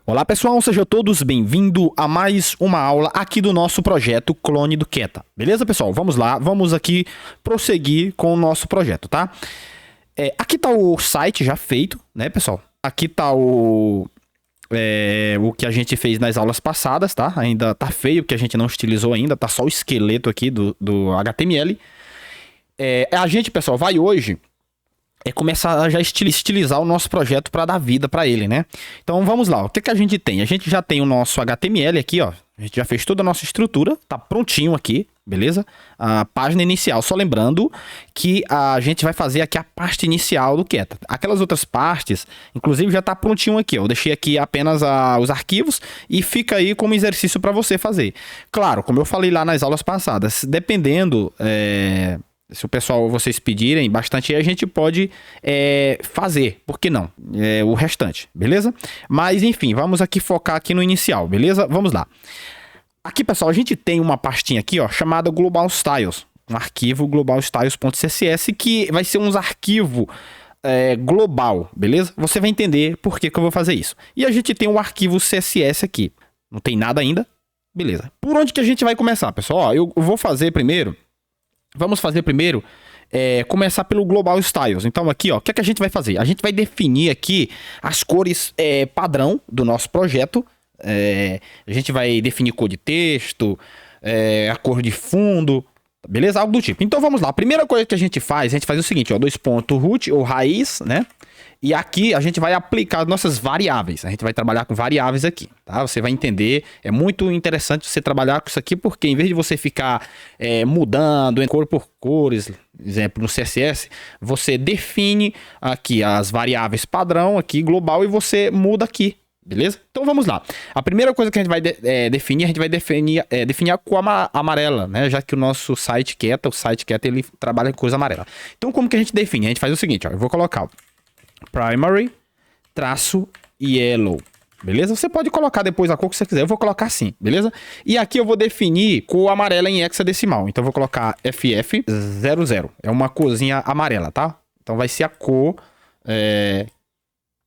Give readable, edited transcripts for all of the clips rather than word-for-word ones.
Olá pessoal, sejam todos bem-vindos a mais uma aula aqui do nosso projeto Clone do Keta. Beleza pessoal? Vamos lá, vamos aqui prosseguir com o nosso projeto, tá? Aqui tá o site já feito, né pessoal? Aqui tá o que a gente fez nas aulas passadas, tá? Ainda tá feio porque a gente não estilizou ainda, tá só o esqueleto aqui do HTML. A gente, pessoal, vai hoje começar a já estilizar o nosso projeto para dar vida para ele, né? Então vamos lá, o que a gente tem? A gente já tem o nosso HTML aqui, ó. A gente já fez toda a nossa estrutura, tá prontinho aqui, beleza? A página inicial, só lembrando que a gente vai fazer aqui a parte inicial do Keta. Aquelas outras partes, inclusive já tá prontinho aqui, ó. Eu deixei aqui apenas os arquivos e fica aí como exercício para você fazer. Claro, como eu falei lá nas aulas passadas, dependendo... se o pessoal, vocês pedirem bastante, a gente pode fazer, por que não? O restante, beleza? Mas enfim, vamos aqui focar aqui no inicial, beleza? Vamos lá. Aqui, pessoal, a gente tem uma pastinha aqui, ó, chamada Global Styles. Um arquivo globalstyles.css que vai ser uns arquivo global, beleza? Você vai entender por que eu vou fazer isso. E a gente tem um arquivo CSS aqui. Não tem nada ainda, beleza? Por onde que a gente vai começar, pessoal? Ó, eu vou fazer primeiro... Vamos fazer primeiro, começar pelo Global Styles. Então aqui, ó, o que a gente vai fazer? A gente vai definir aqui as cores padrão do nosso projeto. A gente vai definir cor de texto, a cor de fundo, beleza? Algo do tipo. Então vamos lá. A primeira coisa que a gente faz o seguinte, ó, root ou raiz, né? E aqui a gente vai aplicar nossas variáveis. A gente vai trabalhar com variáveis aqui, tá? Você vai entender. É muito interessante você trabalhar com isso aqui, porque em vez de você ficar mudando cor por cores, exemplo, no CSS, você define aqui as variáveis padrão, aqui global, e você muda aqui, beleza? Então vamos lá. A primeira coisa que a gente vai definir, definir a cor amarela, né? Já que o nosso site Keta, ele trabalha com cores amarelas. Então como que a gente define? A gente faz o seguinte, ó, eu vou colocar primary -yellow, beleza? Você pode colocar depois a cor que você quiser, eu vou colocar assim, beleza? E aqui eu vou definir cor amarela em hexadecimal, então eu vou colocar FF00, é uma corzinha amarela, tá? Então vai ser a cor,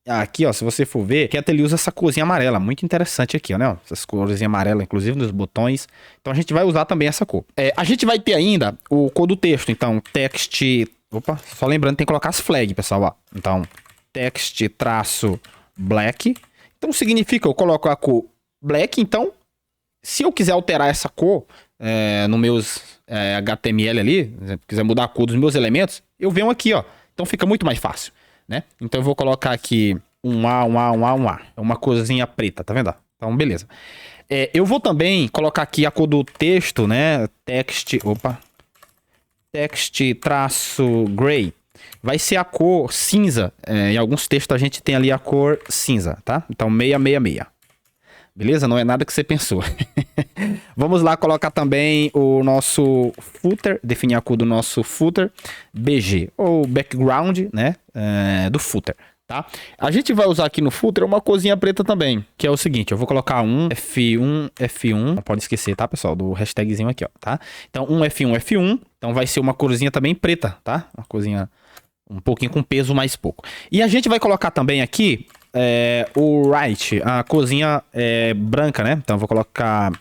aqui ó, se você for ver, Keta ele usa essa corzinha amarela, muito interessante aqui, ó, né? Essas corzinhas amarelas, inclusive nos botões, então a gente vai usar também essa cor. A gente vai ter ainda o cor do texto, então text, opa, só lembrando, tem que colocar as flags, pessoal, ó, então text-black. Então significa eu coloco a cor black. Então, se eu quiser alterar essa cor no meus HTML ali, se quiser mudar a cor dos meus elementos, eu venho aqui, ó. Então fica muito mais fácil, né? Então eu vou colocar aqui um A. É uma corzinha preta, tá vendo? Então, beleza. Eu vou também colocar aqui a cor do texto, né? Text-gray. Vai ser a cor cinza. Em alguns textos a gente tem ali a cor cinza, tá? Então 666. Beleza? Não é nada que você pensou. Vamos lá colocar também o nosso footer, definir a cor do nosso footer, BG, ou background, né? Do footer, tá? A gente vai usar aqui no footer uma corzinha preta também, que é o seguinte, eu vou colocar um F1, não pode esquecer, tá, pessoal, do hashtagzinho aqui, ó, tá? Então um F1, então vai ser uma corzinha também preta, tá? Uma corzinha um pouquinho com peso, mais pouco. E a gente vai colocar também aqui o right, a corzinha branca, né? Então eu vou colocar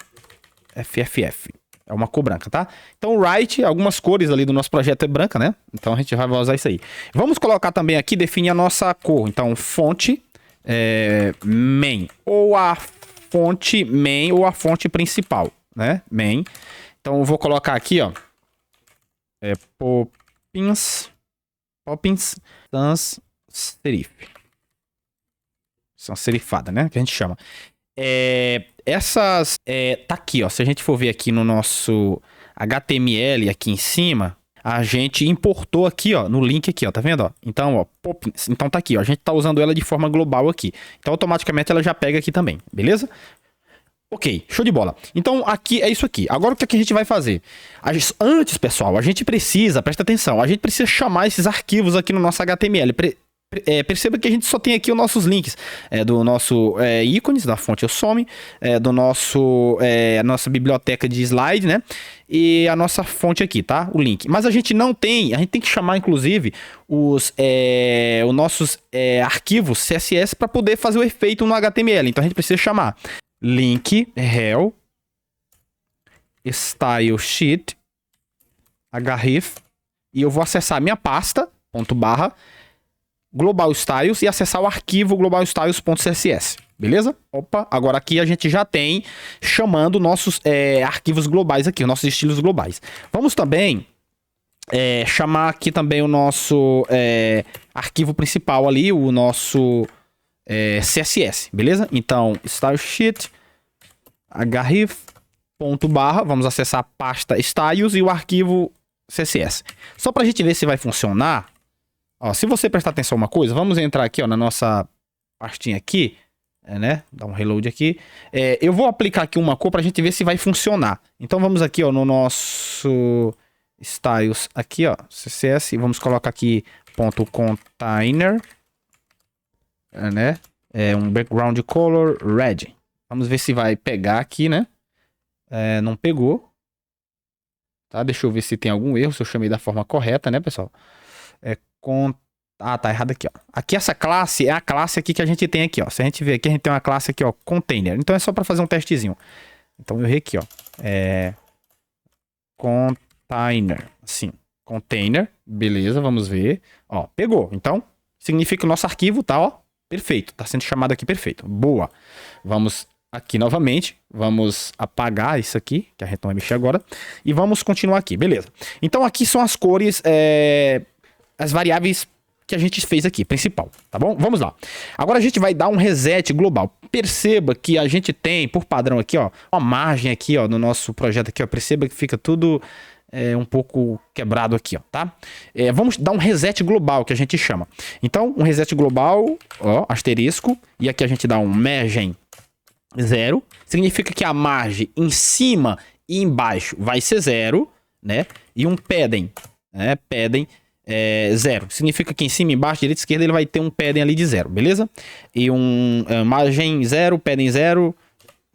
FFF. É uma cor branca, tá? Então o right, algumas cores ali do nosso projeto é branca, né? Então a gente vai usar isso aí. Vamos colocar também aqui, definir a nossa cor. Então fonte main. Ou a fonte main ou a fonte principal, né? Main. Então eu vou colocar aqui, ó. Poppins sans serif. Sans serifada, né? Que a gente chama. Tá aqui, ó. Se a gente for ver aqui no nosso HTML aqui em cima, a gente importou aqui, ó, no link aqui, ó. Tá vendo, ó? Então, ó, Poppins. Então tá aqui, ó. A gente tá usando ela de forma global aqui. Então, automaticamente ela já pega aqui também, beleza? Ok, show de bola. Então, aqui é isso aqui. Agora, o que a gente vai fazer? Antes, pessoal, a gente precisa, presta atenção, a gente precisa chamar esses arquivos aqui no nosso HTML. Perceba que a gente só tem aqui os nossos links do nosso ícones, da fonte Osome, do nosso a nossa biblioteca de slide, né? E a nossa fonte aqui, tá? O link. Mas a gente não tem, a gente tem que chamar, inclusive, os nossos arquivos CSS para poder fazer o efeito no HTML. Então a gente precisa chamar link rel style sheet href e eu vou acessar a minha pasta /, global styles e acessar o arquivo globalstyles.css, beleza? Opa, agora aqui a gente já tem chamando nossos arquivos globais aqui, os nossos estilos globais. Vamos também chamar aqui também o nosso arquivo principal ali, o nosso CSS, beleza? Então, stylesheet href vamos acessar a pasta styles e o arquivo CSS. Só para a gente ver se vai funcionar. Ó, se você prestar atenção uma coisa, vamos entrar aqui ó, na nossa pastinha aqui, né? Dá um reload aqui. Eu vou aplicar aqui uma cor para a gente ver se vai funcionar. Então vamos aqui ó, no nosso styles aqui, ó, CSS, vamos colocar aqui .container, né? Um background color red. Vamos ver se vai pegar aqui, né? Não pegou. Tá? Deixa eu ver se tem algum erro, se eu chamei da forma correta, né, pessoal? Tá errado aqui, ó. Aqui essa classe é a classe aqui que a gente tem aqui, ó. Se a gente ver aqui, a gente tem uma classe aqui, ó, container. Então é só para fazer um testezinho. Então eu errei aqui, ó. Container, assim, container, beleza, vamos ver. Ó, pegou. Então significa que o nosso arquivo tá, ó, perfeito. Tá sendo chamado aqui perfeito. Boa. Vamos aqui novamente, vamos apagar isso aqui, que a gente não vai mexer agora, e vamos continuar aqui, beleza. Então aqui são as cores, as variáveis que a gente fez aqui, principal, tá bom? Vamos lá. Agora a gente vai dar um reset global. Perceba que a gente tem, por padrão aqui, ó, uma margem aqui, ó, no nosso projeto aqui, ó, perceba que fica tudo um pouco quebrado aqui, ó, tá? Vamos dar um reset global, que a gente chama. Então, um reset global, ó, asterisco, e aqui a gente dá um margem 0, significa que a margem em cima e embaixo vai ser 0, né? E um padding, né? Padding 0. Significa que em cima, embaixo, direita e esquerda ele vai ter um padding ali de 0, beleza? E um margem 0, padding 0,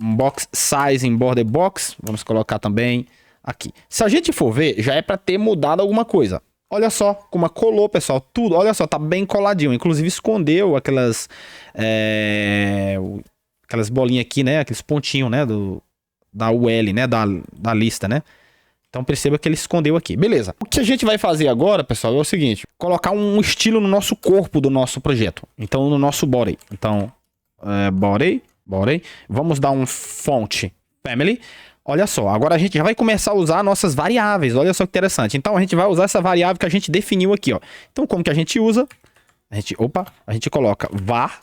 um box size em border box, vamos colocar também aqui. Se a gente for ver, já é para ter mudado alguma coisa. Olha só como colou, pessoal, tudo, olha só, tá bem coladinho, inclusive escondeu aquelas bolinhas aqui, né? Aqueles pontinhos, né? Da UL, né? Da lista, né? Então perceba que ele escondeu aqui. Beleza. O que a gente vai fazer agora, pessoal, é o seguinte. Colocar um estilo no nosso corpo do nosso projeto. Então, no nosso body. Então, body. Vamos dar um font family. Olha só, agora a gente já vai começar a usar nossas variáveis. Olha só que interessante. Então, a gente vai usar essa variável que a gente definiu aqui, ó. Então, como que a gente usa? A gente coloca var.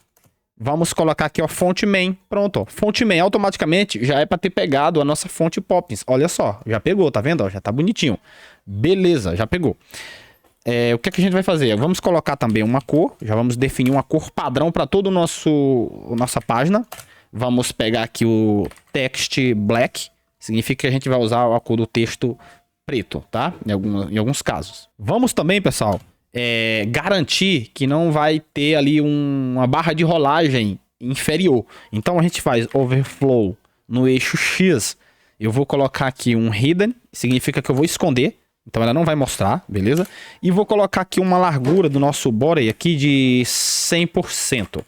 Vamos colocar aqui, ó, fonte main. Pronto, ó. Fonte main automaticamente já é para ter pegado a nossa fonte Poppins. Olha só, já pegou, tá vendo? Ó, já tá bonitinho. Beleza, já pegou. O que é que a gente vai fazer? Vamos colocar também uma cor. Já vamos definir uma cor padrão para toda nossa página. Vamos pegar aqui o text black. Significa que a gente vai usar a cor do texto preto, tá? Em alguns casos. Vamos também, pessoal, garantir que não vai ter ali uma barra de rolagem inferior. Então a gente faz overflow no eixo X. Eu vou colocar aqui um hidden, significa que eu vou esconder. Então ela não vai mostrar, beleza? E vou colocar aqui uma largura do nosso body aqui de 100%.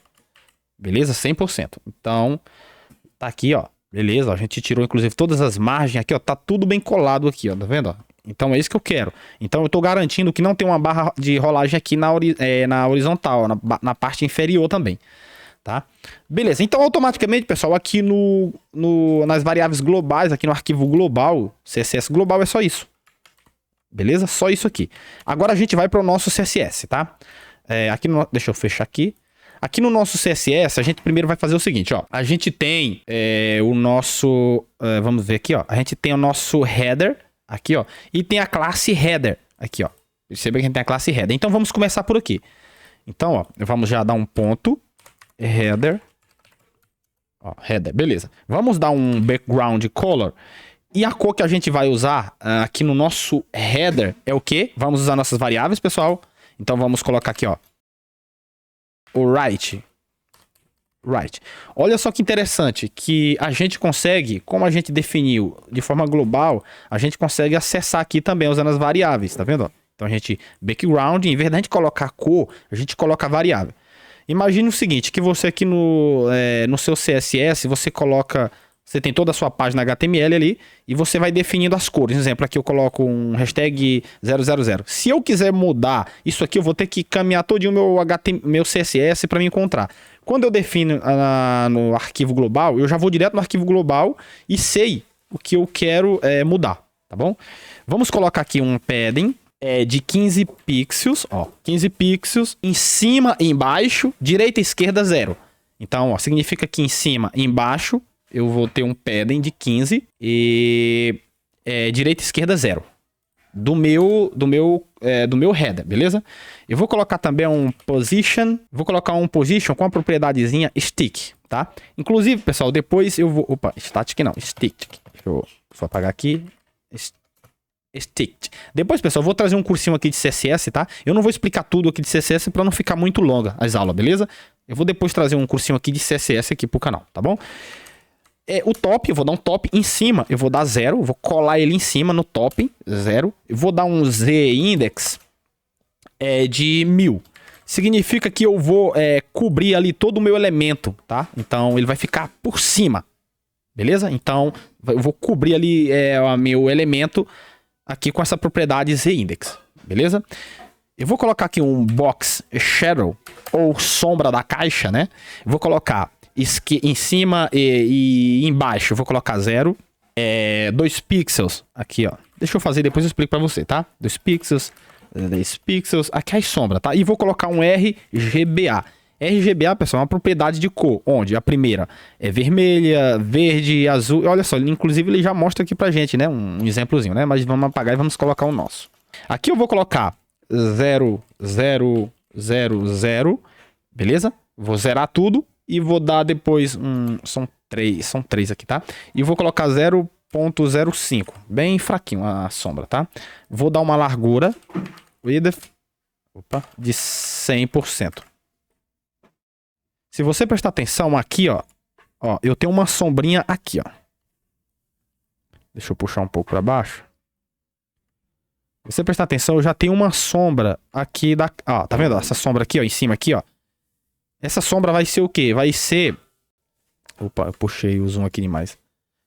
Beleza? 100%. Então, tá aqui, ó. Beleza, ó, a gente tirou inclusive todas as margens aqui, ó. Tá tudo bem colado aqui, ó. Tá vendo, ó? Então é isso que eu quero. Então eu tô garantindo que não tem uma barra de rolagem aqui na horizontal, na parte inferior também. Tá? Beleza, então automaticamente, pessoal, aqui nas variáveis globais, aqui no arquivo global, CSS global é só isso. Beleza? Só isso aqui. Agora a gente vai para o nosso CSS, tá? Deixa eu fechar aqui. Aqui no nosso CSS, a gente primeiro vai fazer o seguinte, ó. A gente tem o nosso... vamos ver aqui, ó. A gente tem o nosso header, aqui, ó. E tem a classe header, aqui, ó. Perceba que a gente tem a classe header. Então vamos começar por aqui. Então, ó, vamos já dar um ponto. Header. Ó, header, beleza. Vamos dar um background color. E a cor que a gente vai usar aqui no nosso header é o quê? Vamos usar nossas variáveis, pessoal. Então vamos colocar aqui, ó. o right. Right. Olha só que interessante, que a gente consegue, como a gente definiu de forma global, a gente consegue acessar aqui também usando as variáveis, tá vendo? Então a gente, background, em vez da gente colocar cor, a gente coloca a variável. Imagine o seguinte, que você aqui no seu CSS, você tem toda a sua página HTML ali e você vai definindo as cores. Por exemplo, aqui eu coloco um hashtag 000. Se eu quiser mudar isso aqui, eu vou ter que caminhar todinho meu CSS para me encontrar. Quando eu defino no arquivo global, eu já vou direto no arquivo global e sei o que eu quero mudar, tá bom? Vamos colocar aqui um padding de 15 pixels, ó, 15 pixels, em cima e embaixo, direita e esquerda 0. Então, ó, significa que em cima e embaixo eu vou ter um padding de 15 e direita e esquerda 0. Do meu header, beleza? Eu vou colocar também um position. Vou colocar um position com a propriedadezinha stick, tá? Inclusive, pessoal, depois eu vou... Opa, static não, stick. Deixa eu só apagar aqui. Stick. Depois, pessoal, eu vou trazer um cursinho aqui de CSS, tá? Eu não vou explicar tudo aqui de CSS para não ficar muito longa as aulas, beleza? Eu vou depois trazer um cursinho aqui de CSS aqui pro canal, tá bom? O top, eu vou dar um top em cima, eu vou dar 0, vou colar ele em cima no top, 0. Eu vou dar um z-index de 1000. Significa que eu vou cobrir ali todo o meu elemento, tá? Então ele vai ficar por cima, beleza? Então eu vou cobrir ali o meu elemento aqui com essa propriedade z-index, beleza? Eu vou colocar aqui um box shadow, ou sombra da caixa, né? Eu vou colocar em cima e embaixo, eu vou colocar 0. 2 pixels, aqui ó. Deixa eu fazer, depois eu explico pra você, tá? 2 pixels, 10 pixels, aqui é a sombra, tá? E vou colocar um RGBA. RGBA, pessoal, é uma propriedade de cor, onde a primeira é vermelha, verde, azul. Olha só, inclusive ele já mostra aqui pra gente, né? Um exemplozinho, né? Mas vamos apagar e vamos colocar o nosso. Aqui eu vou colocar 0, 0, 0, 0, beleza? Vou zerar tudo. E vou dar depois são três aqui, tá? E vou colocar 0.05, bem fraquinho a sombra, tá? Vou dar uma largura de 100%. Se você prestar atenção aqui, ó, eu tenho uma sombrinha aqui, ó. Deixa eu puxar um pouco para baixo. Se você prestar atenção, eu já tenho uma sombra aqui ó, tá vendo? Essa sombra aqui, ó, em cima aqui, ó. Essa sombra vai ser o quê? Vai ser... Opa, eu puxei o zoom aqui demais.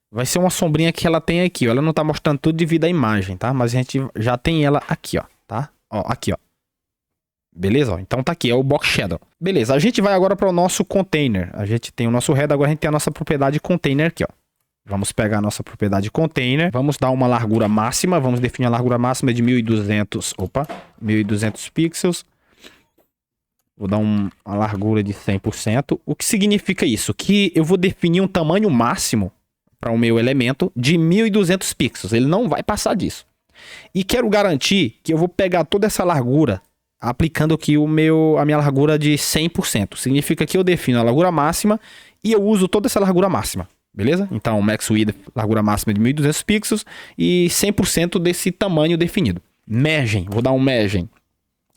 Vai ser uma sombrinha que ela tem aqui, ó. Ela não tá mostrando tudo devido à imagem, tá? Mas a gente já tem ela aqui, ó, tá? Ó, aqui, ó. Beleza? Ó, então tá aqui, é o box shadow. Beleza, a gente vai agora para o nosso container. A gente tem o nosso header, agora a gente tem a nossa propriedade container aqui, ó. Vamos pegar a nossa propriedade container. Vamos dar uma largura máxima. Vamos definir a largura máxima de 1200... Opa, 1200 pixels. Vou dar uma largura de 100%. O que significa isso? Que eu vou definir um tamanho máximo para o meu elemento de 1200 pixels. Ele não vai passar disso. E quero garantir que eu vou pegar toda essa largura aplicando aqui a minha largura de 100%. Significa que eu defino a largura máxima e eu uso toda essa largura máxima. Beleza? Então, max width, largura máxima de 1200 pixels e 100% desse tamanho definido. Margem, vou dar um margem.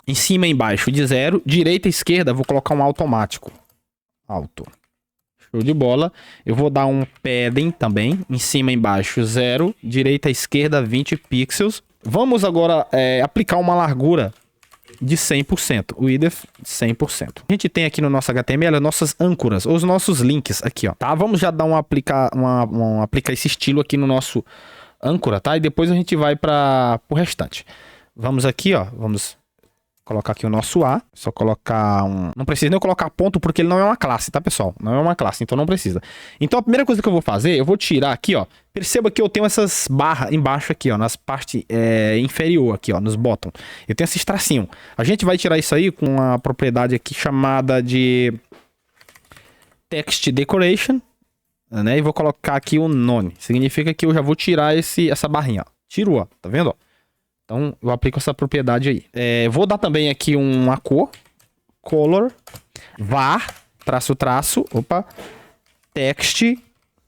Em cima e embaixo de 0. Direita e esquerda, vou colocar um automático. Auto. Show de bola. Eu vou dar um padding também. Em cima e embaixo 0. Direita e esquerda 20 pixels. Vamos agora aplicar uma largura de 100%. Width 100%. A gente tem aqui no nosso HTML as nossas âncoras. Os nossos links aqui, ó. Tá? Vamos já dar aplicar esse estilo aqui no nosso âncora, tá? E depois a gente vai para o restante. Vamos aqui, ó. Vamos... colocar aqui o nosso A, só colocar Não precisa nem colocar ponto, porque ele não é uma classe, tá, pessoal? Não é uma classe, então não precisa. Então a primeira coisa que eu vou fazer, eu vou tirar aqui, ó. Perceba que eu tenho essas barras embaixo aqui, ó, nas partes inferior aqui, ó, nos bottom. Eu tenho esse tracinho. A gente vai tirar isso aí com uma propriedade aqui chamada de text decoration, né? E vou colocar aqui o none. Significa que eu já vou tirar essa barrinha, ó. Tiro, ó, tá vendo, ó? Então, eu aplico essa propriedade aí. Vou dar também aqui uma cor. Color. Var. Traço. Opa. Text.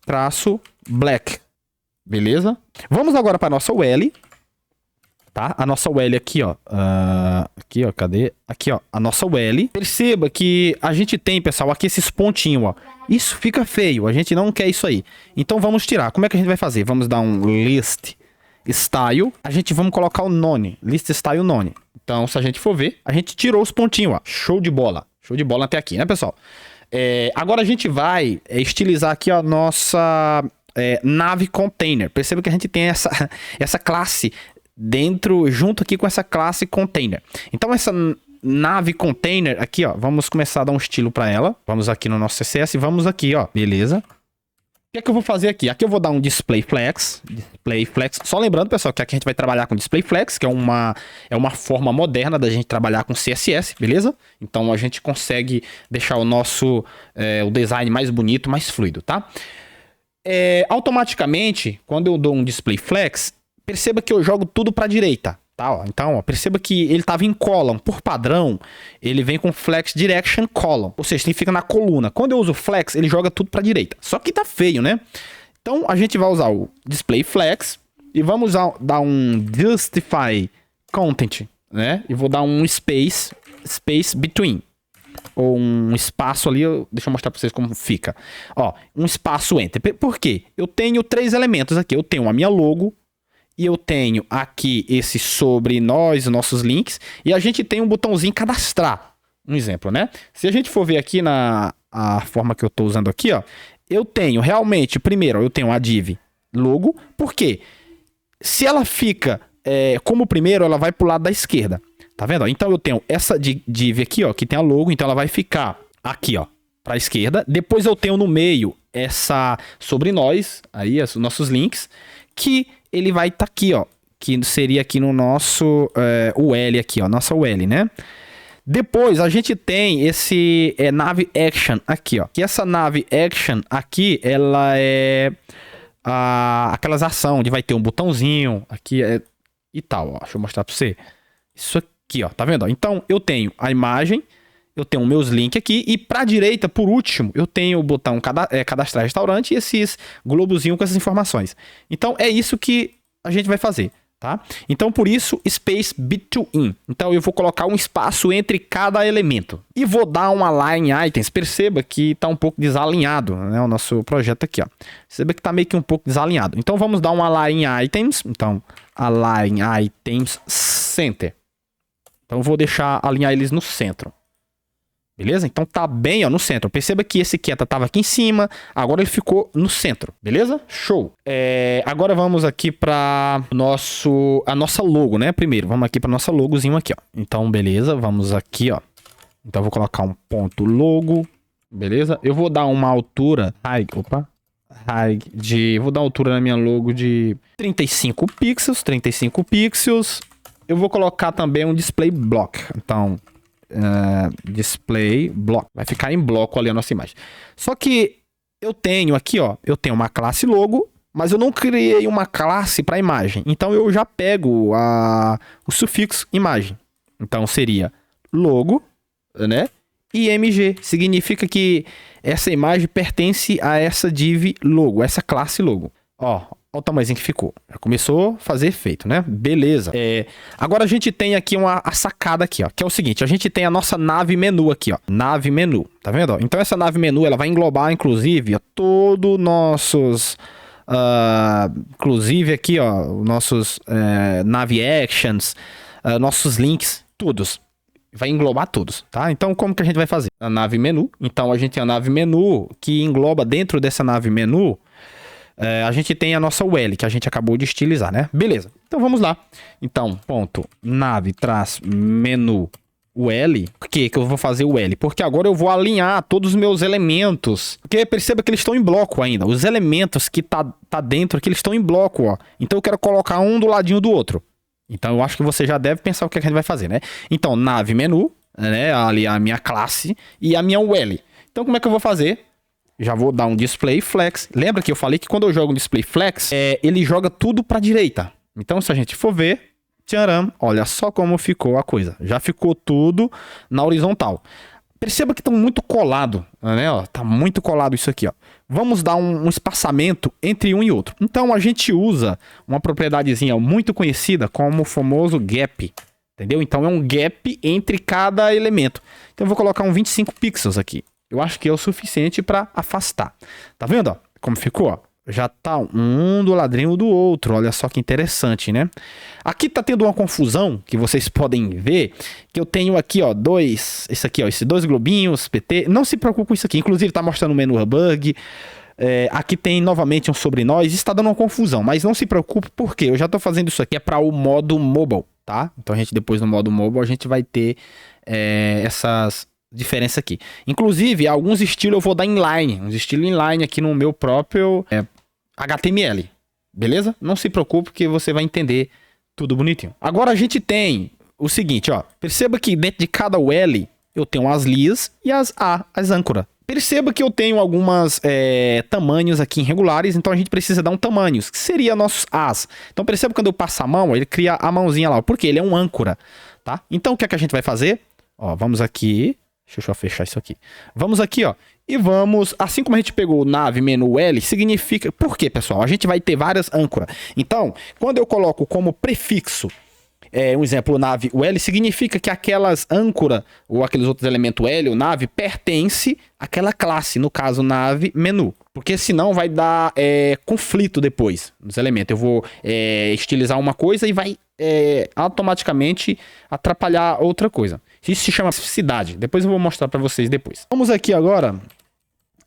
Traço. Black. Beleza? Vamos agora para a nossa UL. tá? A nossa UL aqui, ó. Aqui, ó, cadê? Aqui, ó, a nossa UL. Perceba que a gente tem, pessoal, aqui esses pontinhos, ó. Isso fica feio, a gente não quer isso aí. Então vamos tirar. Como é que a gente vai fazer? Vamos dar um list style. A gente vamos colocar o none. List style none. Então, se a gente for ver, a gente tirou os pontinhos, ó. Show de bola. Show de bola até aqui, né, pessoal? Agora a gente vai estilizar aqui a nossa nave container. Perceba que a gente tem essa classe dentro, junto aqui com essa classe container. Então essa nave container aqui, ó, vamos começar a dar um estilo para ela. Vamos aqui no nosso CSS, vamos aqui, ó, beleza. O que é que eu vou fazer aqui? Aqui eu vou dar um display flex. Só lembrando, pessoal, que aqui a gente vai trabalhar com display flex, que é uma forma moderna da gente trabalhar com CSS, beleza? Então a gente consegue deixar o nosso o design mais bonito, mais fluido, tá? Automaticamente, quando eu dou um display flex, perceba que eu jogo tudo para a direita, tá? Ó, então, ó, perceba que ele estava em column. Por padrão, ele vem com flex direction column, ou seja, ele fica na coluna. Quando eu uso flex, ele joga tudo para a direita. Só que tá feio, né? Então, a gente vai usar o display flex e vamos dar um justify content, né? E vou dar um space between. Ou um espaço ali, deixa eu mostrar para vocês como fica. Ó, um espaço entre. Por quê? Eu tenho 3 elementos aqui. Eu tenho a minha logo, e eu tenho aqui esse sobre nós, nossos links, e a gente tem um botãozinho cadastrar. Um exemplo, né? Se a gente for ver aqui a forma que eu estou usando aqui, ó, eu tenho realmente, primeiro, eu tenho a div logo, porque se ela fica como primeiro, ela vai pro lado da esquerda. Tá vendo? Então eu tenho essa div aqui, ó, que tem a logo, então ela vai ficar aqui, ó, para a esquerda. Depois eu tenho no meio essa sobre nós, aí os nossos links, que ele vai estar aqui, ó, que seria aqui no nosso UL aqui, ó, nossa UL, né? Depois a gente tem esse nave action aqui, ó, que essa nave action aqui, ela é aquelas ações onde vai ter um botãozinho aqui e tal, ó, deixa eu mostrar para você. Isso aqui, ó, tá vendo? Ó? Então eu tenho a imagem, eu tenho meus links aqui e para a direita, por último, eu tenho o botão cadastrar restaurante e esses globozinhos com essas informações. Então é isso que a gente vai fazer, tá? Então por isso space between. Então eu vou colocar um espaço entre cada elemento e vou dar um align items. Perceba que está um pouco desalinhado, né, o nosso projeto aqui, ó. Perceba que está meio que um pouco desalinhado. Então vamos dar um align items. Então align items center. Então eu vou alinhar eles no centro. Beleza? Então tá bem, ó, no centro. Perceba que esse Keta tava aqui em cima, agora ele ficou no centro. Beleza? Show. Agora vamos aqui para a nossa logo, né? Primeiro, vamos aqui para nossa logozinho aqui, ó. Então, beleza, vamos aqui, ó. Então eu vou colocar um ponto logo. Beleza? Eu vou dar uma altura, vou dar uma altura na minha logo de 35 pixels. Eu vou colocar também um display block. Então, display block. Vai ficar em bloco ali a nossa imagem. Só que eu tenho aqui, ó, eu tenho uma classe logo, mas eu não criei uma classe para imagem. Então eu já pego o sufixo imagem. Então seria logo, né? IMG significa que essa imagem pertence a essa div logo, essa classe logo. Ó, olha o tamanhozinho que ficou. Já começou a fazer efeito, né? Beleza. Agora a gente tem aqui a sacada aqui, ó. Que é o seguinte, a gente tem a nossa nave menu aqui, ó. Nave menu, tá vendo? Ó? Então essa nave menu, ela vai englobar, inclusive, ó, todos nossos... inclusive aqui, ó, nossos nave actions, nossos links, todos. Vai englobar todos, tá? Então como que a gente vai fazer? A nave menu. Então a gente tem a nave menu que engloba dentro dessa nave menu... a gente tem a nossa UL, que a gente acabou de estilizar, né? Beleza. Então, vamos lá. Então, ponto nave menu UL. Por que eu vou fazer o UL? Porque agora eu vou alinhar todos os meus elementos. Porque perceba que eles estão em bloco ainda. Os elementos que tá dentro aqui, eles estão em bloco, ó. Então, eu quero colocar um do ladinho do outro. Então, eu acho que você já deve pensar o que a gente vai fazer, né? Então, nave menu, né? Ali a minha classe e a minha UL. Então, como é que eu vou fazer? Já vou dar um display flex. Lembra que eu falei que quando eu jogo um display flex, ele joga tudo para a direita. Então, se a gente for ver, tcharam, olha só como ficou a coisa. Já ficou tudo na horizontal. Perceba que estão muito colado, né? Ó, tá muito colado isso aqui, ó. Vamos dar um espaçamento entre um e outro. Então a gente usa uma propriedadezinha muito conhecida como o famoso gap, entendeu? Então é um gap entre cada elemento. Então eu vou colocar um 25 pixels aqui. Eu acho que é o suficiente para afastar. Tá vendo, ó? Como ficou, ó? Já tá um do ladrinho do outro. Olha só que interessante, né? Aqui tá tendo uma confusão, que vocês podem ver, que eu tenho aqui, ó, esses dois globinhos, PT. Não se preocupe com isso aqui. Inclusive tá mostrando o menu bug. Aqui tem novamente um sobre nós. Está dando uma confusão, mas não se preocupe, porque eu já tô fazendo isso aqui para o modo mobile, tá? Então a gente depois no modo mobile a gente vai ter essas diferenças aqui. Inclusive, alguns estilos eu vou dar inline, uns estilos inline aqui no meu próprio HTML, beleza? Não se preocupe que você vai entender tudo bonitinho. Agora a gente tem o seguinte, ó. Perceba que dentro de cada UL eu tenho as lias e as âncoras. Perceba que eu tenho algumas tamanhos aqui irregulares, então a gente precisa dar um tamanho, que seria nossos as. Então perceba que quando eu passo a mão, ele cria a mãozinha lá, porque ele é um âncora, tá? Então o que é que a gente vai fazer? Ó, vamos aqui, deixa eu só fechar isso aqui. Vamos aqui, ó, e vamos, assim como a gente pegou nave menu L, significa, por quê, pessoal? A gente vai ter várias âncoras. Então, quando eu coloco como prefixo, um exemplo, nave L, significa que aquelas âncora ou aqueles outros elementos L ou nave pertence àquela classe, no caso nave menu, porque senão vai dar conflito depois nos elementos. Eu vou estilizar uma coisa e vai automaticamente atrapalhar outra coisa. Isso se chama especificidade. Depois eu vou mostrar para vocês depois. Vamos aqui agora,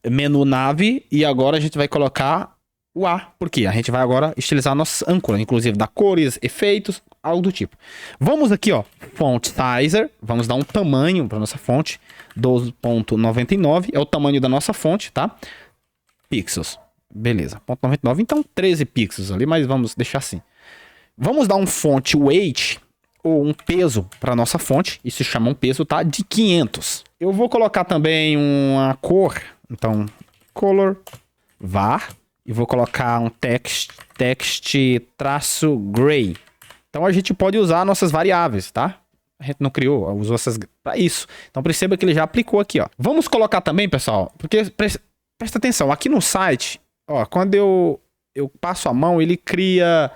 menu nave, e agora a gente vai colocar o A, porque a gente vai agora estilizar a nossa âncora, inclusive dar cores, efeitos, algo do tipo. Vamos aqui, ó, font sizer, vamos dar um tamanho para nossa fonte, 12.99 é o tamanho da nossa fonte, tá? Pixels, beleza, 0.99, então 13 pixels ali, mas vamos deixar assim. Vamos dar um font weight, ou um peso para nossa fonte, isso se chama um peso, tá? De 500. Eu vou colocar também uma cor, então, color, var, e vou colocar um text traço gray. Então a gente pode usar nossas variáveis, tá? A gente não criou, usou essas para isso. Então perceba que ele já aplicou aqui, ó. Vamos colocar também, pessoal, porque presta atenção, aqui no site, ó, quando eu passo a mão, ele cria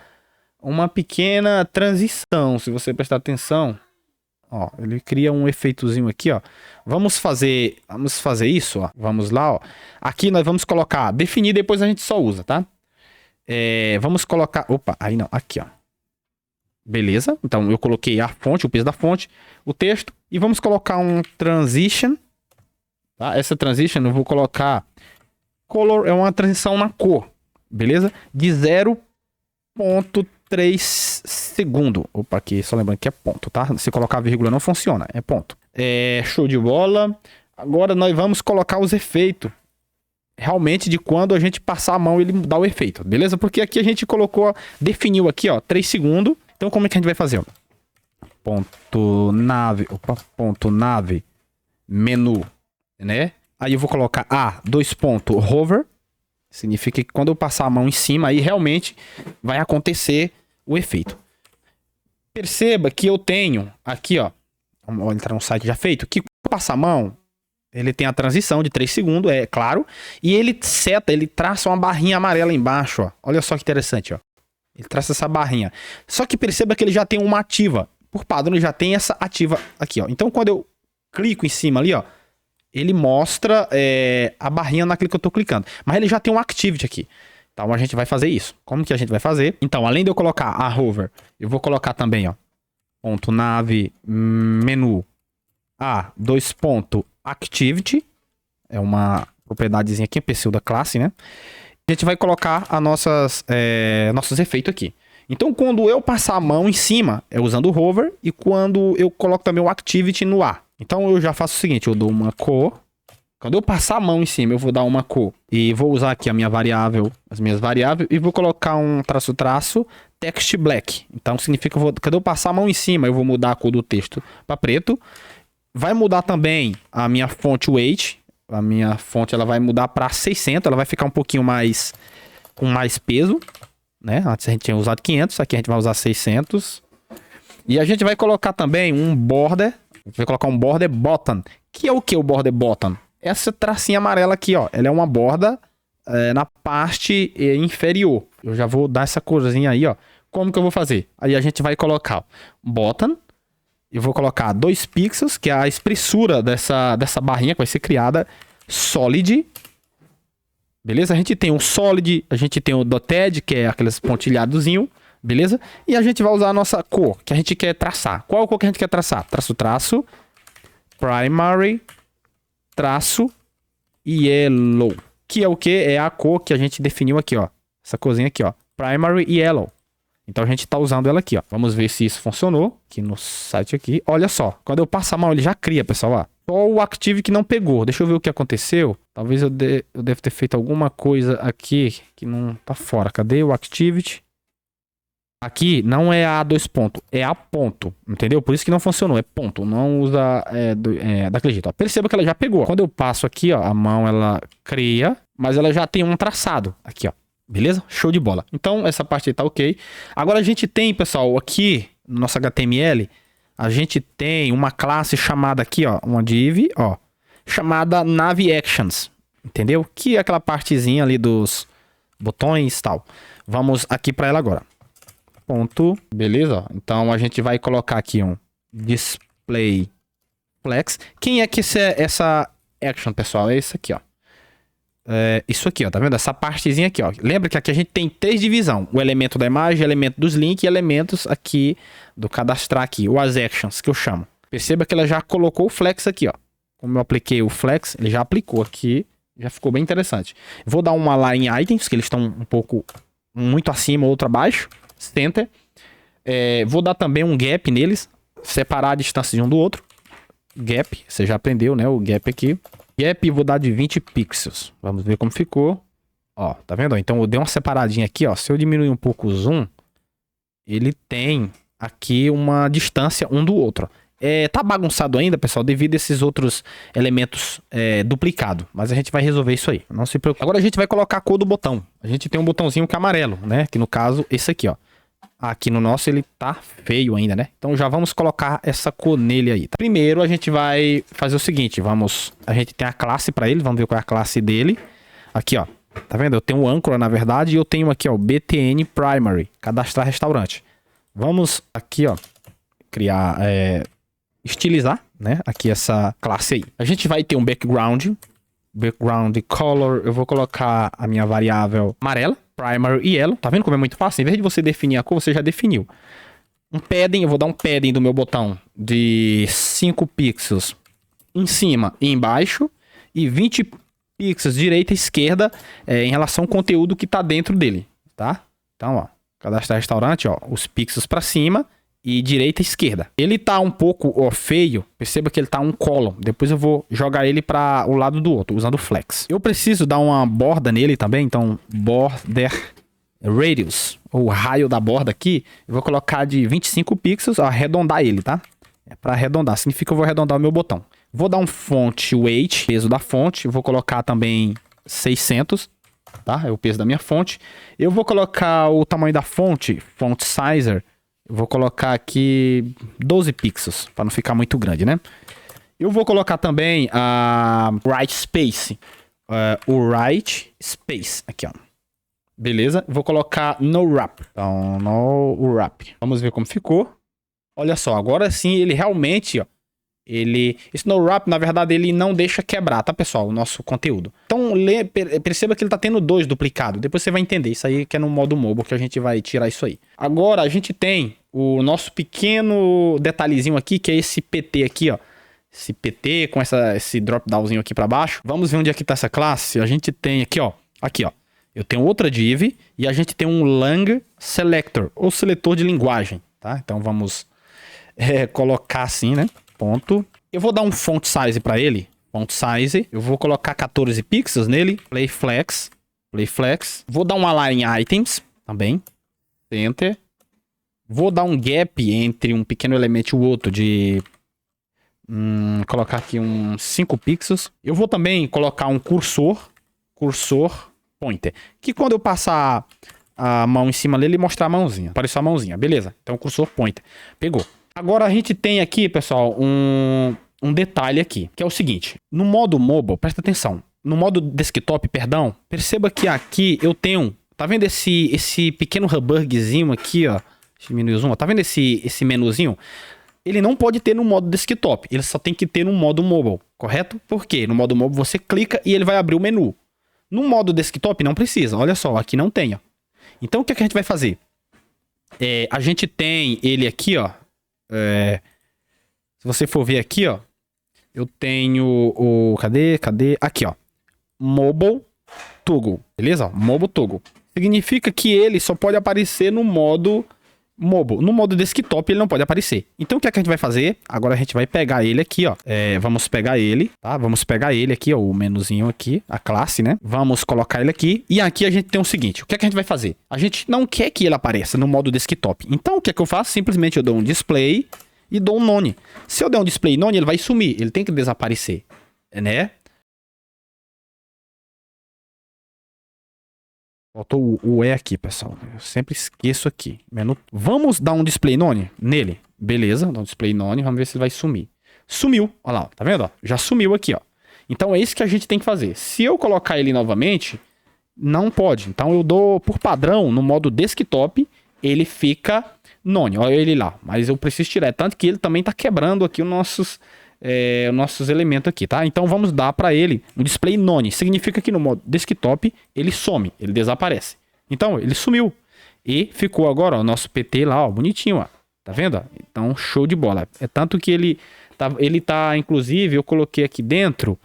uma pequena transição, se você prestar atenção. Ó, ele cria um efeitozinho aqui, ó. Vamos fazer isso, ó. Vamos lá, ó. Aqui nós vamos colocar definir, depois a gente só usa, tá? Vamos colocar... Opa, aí não, aqui, ó. Beleza, então eu coloquei a fonte, o peso da fonte, o texto, e vamos colocar um transition, tá? Essa transition eu vou colocar color, é uma transição na cor, beleza? De 0.3 segundo. Opa, aqui, só lembrando que é ponto, tá? Se colocar vírgula não funciona, é ponto. Show de bola. Agora nós vamos colocar os efeitos. Realmente de quando a gente passar a mão ele dá o efeito, beleza? Porque aqui a gente colocou, definiu aqui, ó, 3 segundos. Então como é que a gente vai fazer? Ó? Ponto nave, menu, né? Aí eu vou colocar hover. Significa que quando eu passar a mão em cima, aí realmente vai acontecer o efeito. Perceba que eu tenho aqui, ó, vamos entrar no site já feito, que quando eu passar a mão, ele tem a transição de 3 segundos, é claro, e ele traça uma barrinha amarela embaixo, ó. Olha só que interessante, ó. Ele traça essa barrinha. Só que perceba que ele já tem uma ativa. Por padrão, ele já tem essa ativa aqui, ó. Então, quando eu clico em cima ali, ó, ele mostra a barrinha naquilo que eu tô clicando. Mas ele já tem um activity aqui. Então, a gente vai fazer isso. Como que a gente vai fazer? Então, além de eu colocar a hover, eu vou colocar também, ó, ponto nave, menu, activity. É uma propriedadezinha aqui, perfil da classe, né? A gente vai colocar nossos efeitos aqui. Então, quando eu passar a mão em cima, é usando o hover. E quando eu coloco também o activity no A. Então, eu já faço o seguinte, eu dou uma cor. Quando eu passar a mão em cima, eu vou dar uma cor. E vou usar aqui a minha variável, as minhas variáveis. E vou colocar um traço, text black. Então, significa que quando eu passar a mão em cima, eu vou mudar a cor do texto para preto. Vai mudar também a minha font weight. A minha fonte ela vai mudar para 600, ela vai ficar um pouquinho mais com mais peso, né? Antes a gente tinha usado 500, aqui a gente vai usar 600. E a gente vai colocar também um border, vai colocar um border button, Que é o que o border bottom? Essa tracinha amarela aqui, ó. Ela é uma borda na parte inferior. Eu já vou dar essa corzinha aí, ó. Como que eu vou fazer? Aí a gente vai colocar ó, bottom. Eu vou colocar 2 pixels, que é a espessura dessa barrinha que vai ser criada. Solid. Beleza? A gente tem o solid, a gente tem o dotted, que é aqueles pontilhadozinho. Beleza? E a gente vai usar a nossa cor, que a gente quer traçar. Qual cor que a gente quer traçar? Traço. Primary. Traço. Yellow. Que é o que? É a cor que a gente definiu aqui, ó. Essa corzinha aqui, ó. Primary Yellow. Então a gente tá usando ela aqui, ó. Vamos ver se isso funcionou. Aqui no site aqui. Olha só. Quando eu passo a mão, ele já cria, pessoal, ó. Só o Active que não pegou. Deixa eu ver o que aconteceu. Talvez eu deve ter feito alguma coisa aqui que não tá fora. Cadê o Activity? Aqui não é a 2 ponto, é a ponto, entendeu? Por isso que não funcionou, é ponto, não usa daquele jeito. Ó. Perceba que ela já pegou. Quando eu passo aqui, ó, a mão ela cria, mas ela já tem um traçado aqui, ó. Beleza? Show de bola. Então essa parte aí tá ok. Agora a gente tem, pessoal, aqui no nosso HTML, a gente tem uma classe chamada aqui, ó, uma div, ó, chamada NavActions, entendeu? Que é aquela partezinha ali dos botões e tal. Vamos aqui para ela agora. Ponto, beleza? Então a gente vai colocar aqui um display flex. Quem é que essa action, pessoal? É isso aqui, ó. Isso aqui, ó, tá vendo? Essa partezinha aqui, ó. Lembra que aqui a gente tem 3 divisões: o elemento da imagem, o elemento dos links e elementos aqui do cadastrar aqui, ou as actions que eu chamo. Perceba que ela já colocou o flex aqui, ó. Como eu apliquei o flex, ele já aplicou aqui, já ficou bem interessante. Vou dar uma lá em items, que eles estão um pouco muito acima, outro abaixo. Center. Vou dar também um gap neles, separar a distância de um do outro. Gap, você já aprendeu, né? O gap aqui. Gap vou dar de 20 pixels. Vamos ver como ficou. Ó, tá vendo? Então eu dei uma separadinha aqui, ó. Se eu diminuir um pouco o zoom, ele tem aqui uma distância um do outro. Tá bagunçado ainda, pessoal, devido a esses outros elementos duplicados. Mas a gente vai resolver isso aí. Não se preocupe. Agora a gente vai colocar a cor do botão. A gente tem um botãozinho que é amarelo, né? Que no caso, esse aqui, ó. Aqui no nosso ele tá feio ainda, né? Então já vamos colocar essa cor nele aí. Tá? Primeiro a gente vai fazer o seguinte. A gente tem a classe para ele. Vamos ver qual é a classe dele. Aqui, ó. Tá vendo? Eu tenho o âncora, na verdade. E eu tenho aqui, ó, BTN Primary. Cadastrar restaurante. Vamos aqui, ó. Criar... estilizar, né? Aqui essa classe aí. A gente vai ter um background color. Eu vou colocar a minha variável amarela, primary e yellow. Tá vendo como é muito fácil? Em vez de você definir a cor, você já definiu. Um padding, eu vou dar um padding do meu botão de 5 pixels em cima e embaixo e 20 pixels direita e esquerda em relação ao conteúdo que tá dentro dele, tá? Então, ó, cadastrar restaurante, ó, os pixels para cima e direita e esquerda. Ele tá um pouco feio. Perceba que ele tá um column. Depois eu vou jogar ele para o lado do outro, usando o flex. Eu preciso dar uma borda nele também. Então, border radius, ou raio da borda aqui. Eu vou colocar de 25 pixels, arredondar ele, tá? É para arredondar. Significa que eu vou arredondar o meu botão. Vou dar um font weight, peso da fonte. Vou colocar também 600, tá? É o peso da minha fonte. Eu vou colocar o tamanho da fonte, font sizer. Eu vou colocar aqui 12 pixels, para não ficar muito grande, né? Eu vou colocar também a right space. O right space, aqui, ó. Beleza? Vou colocar no wrap. Então, no wrap. Vamos ver como ficou. Olha só, agora sim ele realmente, ó. Esse no wrap, na verdade, ele não deixa quebrar, tá, pessoal? O nosso conteúdo. Então, perceba que ele tá tendo 2 duplicados. Depois você vai entender. Isso aí que é no modo mobile que a gente vai tirar isso aí. Agora, a gente tem o nosso pequeno detalhezinho aqui, que é esse PT aqui, ó. Esse PT com esse drop downzinho aqui pra baixo. Vamos ver onde é que tá essa classe. A gente tem aqui, ó. Aqui, ó. Eu tenho outra div e a gente tem um lang selector, ou seletor de linguagem, tá? Então, vamos colocar assim, né? Ponto. Eu vou dar um font size para ele. Font size. Eu vou colocar 14 pixels nele. Play flex. Vou dar uma line items também. Enter. Vou dar um gap entre um pequeno elemento e o outro de... colocar aqui uns 5 pixels. Eu vou também colocar um cursor pointer. Que quando eu passar a mão em cima dele, mostrar a mãozinha. Apareceu a mãozinha. Beleza. Então, cursor pointer. Pegou. Agora a gente tem aqui, pessoal, um detalhe aqui, que é o seguinte. No modo mobile, presta atenção. No modo desktop, perdão, perceba que aqui eu tenho... Tá vendo esse pequeno hambúrguerzinho aqui, ó? Diminuir o zoom. Tá vendo esse menuzinho? Ele não pode ter no modo desktop. Ele só tem que ter no modo mobile, correto? Por quê? No modo mobile você clica e ele vai abrir o menu. No modo desktop não precisa. Olha só, aqui não tem, ó. Então o que, é que a gente vai fazer? A gente tem ele aqui, ó. Se você for ver aqui, ó. Eu tenho o... Cadê? Aqui, ó. Mobile Toggle. Beleza? Mobile Toggle. Significa que ele só pode aparecer no modo mobile. No modo desktop ele não pode aparecer. Então o que é que a gente vai fazer? Agora a gente vai pegar ele aqui, ó. Vamos pegar ele, tá? Vamos pegar ele aqui, ó. O menuzinho aqui, a classe, né? Vamos colocar ele aqui. E aqui a gente tem o seguinte. O que é que a gente vai fazer? A gente não quer que ele apareça no modo desktop. Então o que é que eu faço? Simplesmente eu dou um display e dou um none. Se eu der um display none, ele vai sumir. Ele tem que desaparecer, né? Faltou o E aqui, pessoal. Eu sempre esqueço aqui. Menu. Vamos dar um display none nele. Beleza, dá um display none. Vamos ver se ele vai sumir. Sumiu. Olha lá, tá vendo? Ó? Já sumiu aqui, ó. Então é isso que a gente tem que fazer. Se eu colocar ele novamente, não pode. Então eu dou por padrão, no modo desktop, ele fica none. Olha ele lá. Mas eu preciso tirar. Tanto que ele também tá quebrando aqui os nossos elementos aqui, tá? Então vamos dar para ele um display none. Significa que no modo desktop ele some, ele desaparece. Então ele sumiu e ficou agora o nosso PT lá, ó, bonitinho, ó. Tá vendo? Então show de bola. É tanto que ele tá, inclusive, eu coloquei aqui dentro,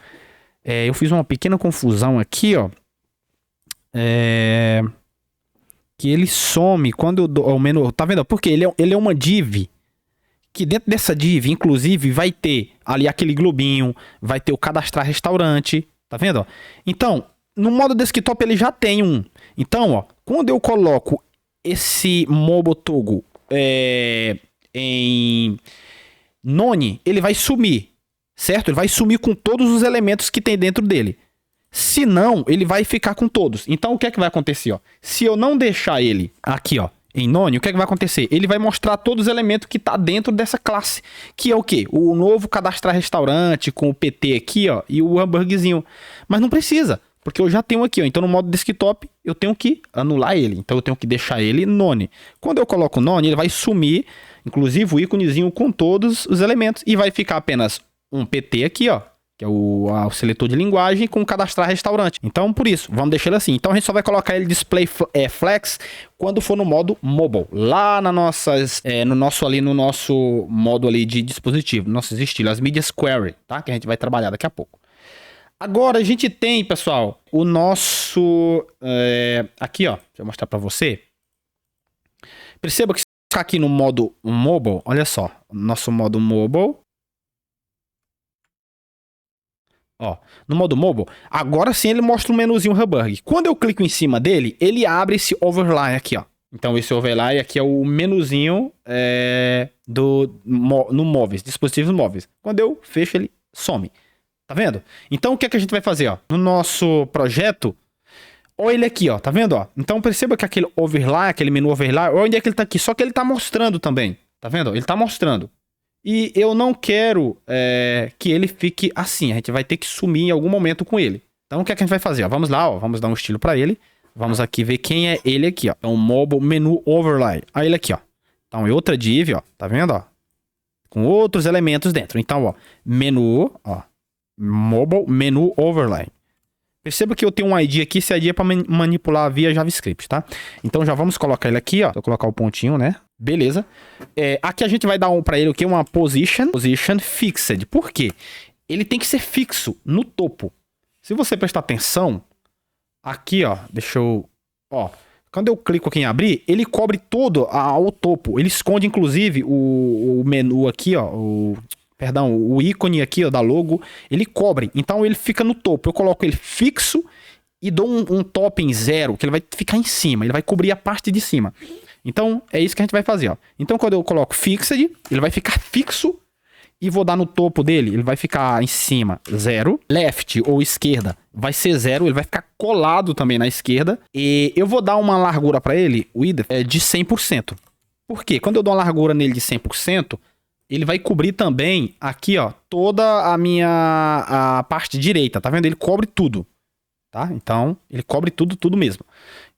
eu fiz uma pequena confusão aqui, ó. Que ele some quando eu dou o menu, tá vendo? Porque ele é uma div. Que dentro dessa div, inclusive, vai ter ali aquele globinho, vai ter o cadastrar restaurante, tá vendo? Ó? Então, no modo desktop ele já tem um. Então, ó, quando eu coloco esse mobile toggle em none, ele vai sumir, certo? Ele vai sumir com todos os elementos que tem dentro dele. Se não, ele vai ficar com todos. Então, o que é que vai acontecer, ó? Se eu não deixar ele aqui, ó, em none, o que é que vai acontecer? Ele vai mostrar todos os elementos que tá dentro dessa classe. Que é o quê? O novo cadastrar restaurante com o PT aqui, ó, e o hambúrguerzinho. Mas não precisa, porque eu já tenho aqui, ó. Então no modo desktop eu tenho que anular ele. Então eu tenho que deixar ele none. Quando eu coloco none, ele vai sumir, inclusive o íconezinho com todos os elementos. E vai ficar apenas um PT aqui, ó, que é o seletor de linguagem com cadastrar restaurante. Então, por isso, vamos deixar ele assim. Então, a gente só vai colocar ele display flex quando for no modo mobile. Lá no nosso modo ali de dispositivo, nossos estilos, as medias query, tá? Que a gente vai trabalhar daqui a pouco. Agora, a gente tem, pessoal, o nosso... aqui, ó. Deixa eu mostrar para você. Perceba que se eu ficar aqui no modo mobile, olha só. Nosso modo mobile... Ó, no modo mobile, agora sim ele mostra um menuzinho hambúrguer. Quando eu clico em cima dele, ele abre esse overlay aqui, ó. Então esse overlay aqui é o menuzinho no móveis, dispositivos móveis. Quando eu fecho, ele some. Tá vendo? Então o que é que a gente vai fazer, ó? No nosso projeto, olha ele aqui, ó. Tá vendo, ó? Então perceba que aquele overlay, aquele menu overlay, olha onde é que ele tá aqui. Só que ele tá mostrando também. Tá vendo? Ele tá mostrando. E eu não quero que ele fique assim. A gente vai ter que sumir em algum momento com ele. Então o que é que a gente vai fazer? Ó, vamos lá, ó, vamos dar um estilo para ele. Vamos aqui ver quem é ele aqui, ó. É um Mobile Menu Overlay. Aí ele aqui, ó. Então é outra div, ó. Tá vendo, ó? Com outros elementos dentro. Então, ó, menu, ó. Mobile Menu Overlay. Perceba que eu tenho um ID aqui. Esse ID é para manipular via JavaScript, tá? Então já vamos colocar ele aqui, ó. Vou colocar o pontinho, né? Beleza. Aqui a gente vai dar para ele o que? Uma position fixed. Por quê? Ele tem que ser fixo no topo. Se você prestar atenção, aqui, ó, deixa eu... Ó, quando eu clico aqui em abrir, ele cobre todo o topo. Ele esconde, inclusive, o menu aqui, ó, o ícone aqui, ó, da logo. Ele cobre, então ele fica no topo. Eu coloco ele fixo e dou um topping 0, que ele vai ficar em cima. Ele vai cobrir a parte de cima. Então, é isso que a gente vai fazer, ó. Então, quando eu coloco fixed, ele vai ficar fixo e vou dar no topo dele, ele vai ficar em cima 0. Left ou esquerda vai ser 0, ele vai ficar colado também na esquerda. E eu vou dar uma largura para ele, width, de 100%. Por quê? Quando eu dou uma largura nele de 100%, ele vai cobrir também aqui, ó, toda a parte direita, tá vendo? Ele cobre tudo, tá? Então, ele cobre tudo mesmo.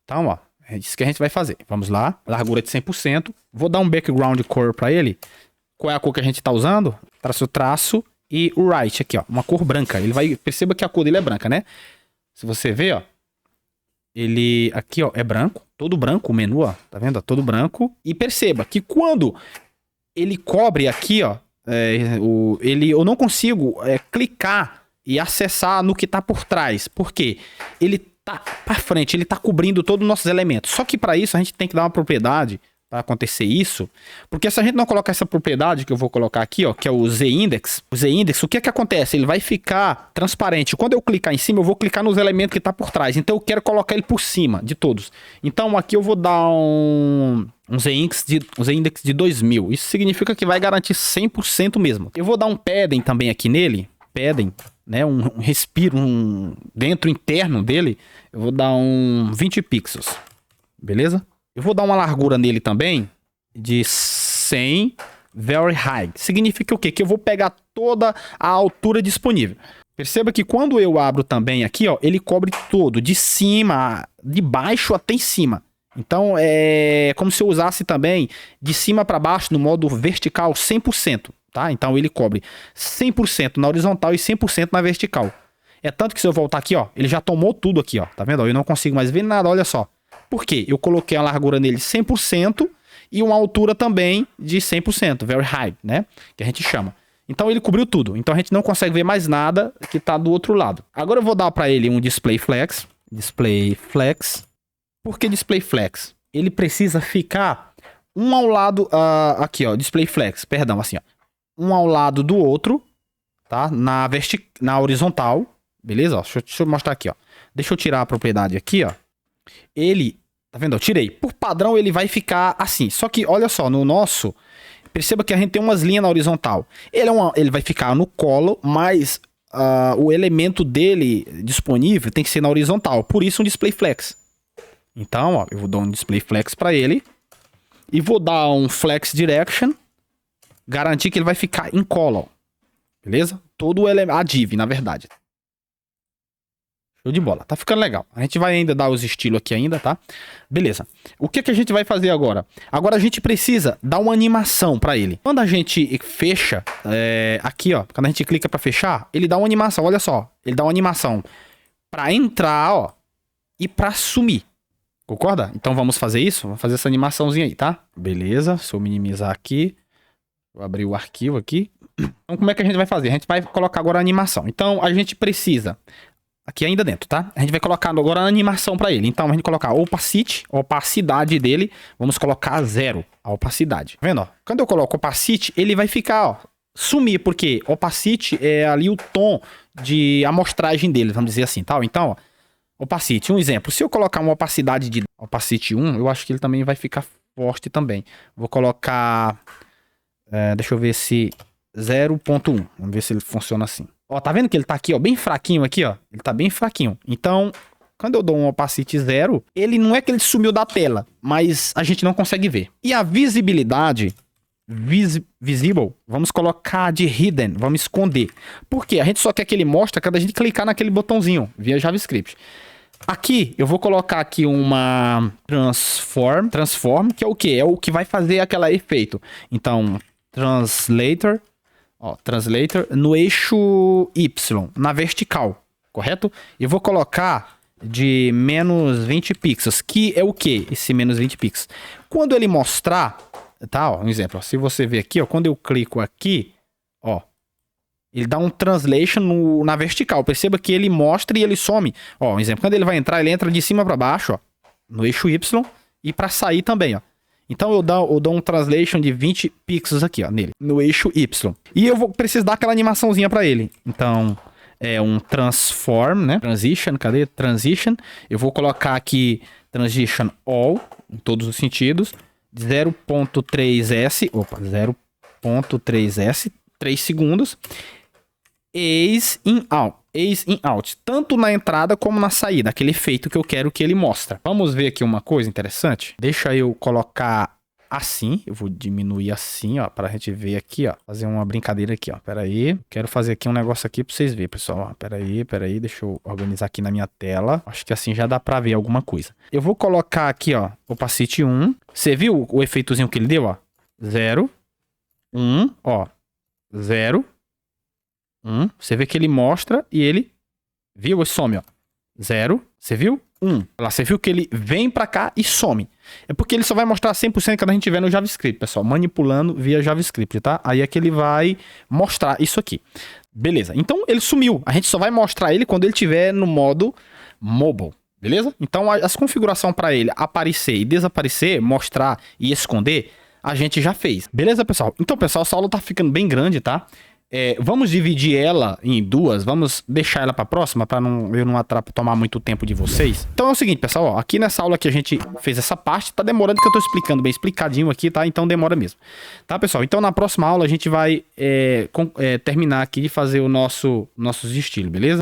Então, ó, é isso que a gente vai fazer. Vamos lá, largura de 100%. Vou dar um background color pra ele. Qual é a cor que a gente tá usando? Traço e o right aqui, ó, uma cor branca. Ele vai, perceba que a cor dele é branca, né? Se você ver, ó, ele aqui, ó, é branco, todo branco o menu, ó, tá vendo? Todo branco. E perceba que quando ele cobre aqui, ó, eu não consigo clicar e acessar no que tá por trás. Por quê? Ele tá pra frente, ele tá cobrindo todos os nossos elementos. Só que para isso a gente tem que dar uma propriedade para acontecer isso, porque se a gente não colocar essa propriedade que eu vou colocar aqui, ó, que é o Z-index, o que é que acontece? Ele vai ficar transparente. Quando eu clicar em cima, eu vou clicar nos elementos que tá por trás. Então eu quero colocar ele por cima de todos. Então aqui eu vou dar um Z-index de 2000. Isso significa que vai garantir 100% mesmo. Eu vou dar um padding também aqui nele, padding, né, um respiro, dentro interno dele, eu vou dar um 20 pixels. Beleza? Eu vou dar uma largura nele também de 100 very high. Significa o quê? Que eu vou pegar toda a altura disponível. Perceba que quando eu abro também aqui, ó, ele cobre todo, de cima, de baixo até em cima. Então é como se eu usasse também de cima para baixo no modo vertical 100%, tá? Então ele cobre 100% na horizontal e 100% na vertical. É tanto que se eu voltar aqui, ó, ele já tomou tudo aqui, ó. Tá vendo? Eu não consigo mais ver nada, olha só. Por quê? Eu coloquei a largura nele 100% e uma altura também de 100%, very high, né? Que a gente chama. Então ele cobriu tudo. Então a gente não consegue ver mais nada que tá do outro lado. Agora eu vou dar para ele um display flex. Display flex. Por que display flex? Ele precisa ficar um ao lado... aqui, ó. Display flex. Perdão, assim, ó. Um ao lado do outro, tá? Na horizontal. Beleza? Ó, deixa eu mostrar aqui, ó. Deixa eu tirar a propriedade aqui, ó. Ele, tá vendo? Eu tirei. Por padrão ele vai ficar assim. Só que, olha só, no nosso, perceba que a gente tem umas linhas na horizontal. Ele vai ficar no colo, mas o elemento dele disponível tem que ser na horizontal. Por isso um display flex. Então, ó, eu vou dar um display flex para ele. E vou dar um flex direction. Garantir que ele vai ficar em colo. Beleza? Todo o elemento, a div, na verdade. Show de bola, tá ficando legal. A gente vai ainda dar os estilos aqui ainda, tá? Beleza. O que que a gente vai fazer agora? Agora a gente precisa dar uma animação pra ele. Quando a gente fecha, aqui ó, quando a gente clica pra fechar, ele dá uma animação, olha só. Ele dá uma animação pra entrar, ó, e pra sumir. Concorda? Então vamos fazer isso? Vamos fazer essa animaçãozinha aí, tá? Beleza, se eu minimizar aqui, vou abrir o arquivo aqui. Então como é que a gente vai fazer? A gente vai colocar agora a animação. Então a gente precisa... Aqui ainda dentro, tá? A gente vai colocar agora a animação para ele. Então a gente colocar opacity, a opacidade dele, vamos colocar 0, a opacidade. Tá vendo, ó? Quando eu coloco opacity, ele vai ficar, ó, sumir, porque opacity é ali o tom de amostragem dele, vamos dizer assim, tá? Então, ó, opacity, um exemplo. Se eu colocar uma opacidade de opacity 1, eu acho que ele também vai ficar forte também. Vou colocar, deixa eu ver se 0.1, vamos ver se ele funciona assim. Ó, tá vendo que ele tá aqui, ó, bem fraquinho aqui, ó? Ele tá bem fraquinho. Então, quando eu dou um opacity 0, ele não é que ele sumiu da tela, mas a gente não consegue ver. E a visibilidade, visible, vamos colocar de hidden, vamos esconder. Por quê? A gente só quer que ele mostre quando a gente clicar naquele botãozinho, via JavaScript. Aqui, eu vou colocar aqui uma transform, que é o quê? É o que vai fazer aquele efeito. Então, translator... Ó, translator no eixo Y, na vertical, correto? Eu vou colocar de menos 20 pixels, que é o que? Esse menos 20 pixels. Quando ele mostrar, tá? Ó, um exemplo, ó, se você ver aqui, ó, quando eu clico aqui, ó, ele dá um translation na vertical. Perceba que ele mostra e ele some. Ó, um exemplo, quando ele vai entrar, ele entra de cima para baixo, ó, no eixo Y, e para sair também, ó. Então eu dou um translation de 20 pixels aqui, ó, nele, no eixo Y. E eu vou precisar dar aquela animaçãozinha para ele. Então, é um transform, né? Transition, cadê? Transition. Eu vou colocar aqui transition all, em todos os sentidos. 0.3s, opa, 0.3s, 3 segundos. Ease in out. Ease in out, tanto na entrada como na saída, aquele efeito que eu quero que ele mostre. Vamos ver aqui uma coisa interessante. Deixa eu colocar assim. Eu vou diminuir assim, ó, pra gente ver aqui, ó. Fazer uma brincadeira aqui, ó. Pera aí. Quero fazer aqui um negócio aqui pra vocês verem, pessoal. Ó, pera aí. Deixa eu organizar aqui na minha tela. Acho que assim já dá pra ver alguma coisa. Eu vou colocar aqui, ó, opacity 1. Você viu o efeitozinho que ele deu, ó? 0, 1, ó. 0, 1. Você vê que ele mostra e ele... Viu? E some, ó. 0. Você viu? 1. Lá, você viu que ele vem pra cá e some. É porque ele só vai mostrar 100% quando a gente tiver no JavaScript, pessoal. Manipulando via JavaScript, tá? Aí é que ele vai mostrar isso aqui. Beleza. Então, ele sumiu. A gente só vai mostrar ele quando ele tiver no modo mobile. Beleza? Então, as configurações para ele aparecer e desaparecer, mostrar e esconder, a gente já fez. Beleza, pessoal? Então, pessoal, essa aula tá ficando bem grande, tá? Vamos dividir ela em duas, vamos deixar ela para a próxima, para eu não tomar muito tempo de vocês. Então é o seguinte, pessoal, ó, aqui nessa aula que a gente fez essa parte, tá demorando que eu tô explicando bem explicadinho aqui, tá? Então demora mesmo. Tá, pessoal? Então na próxima aula a gente vai terminar aqui de fazer nossos estilos, beleza?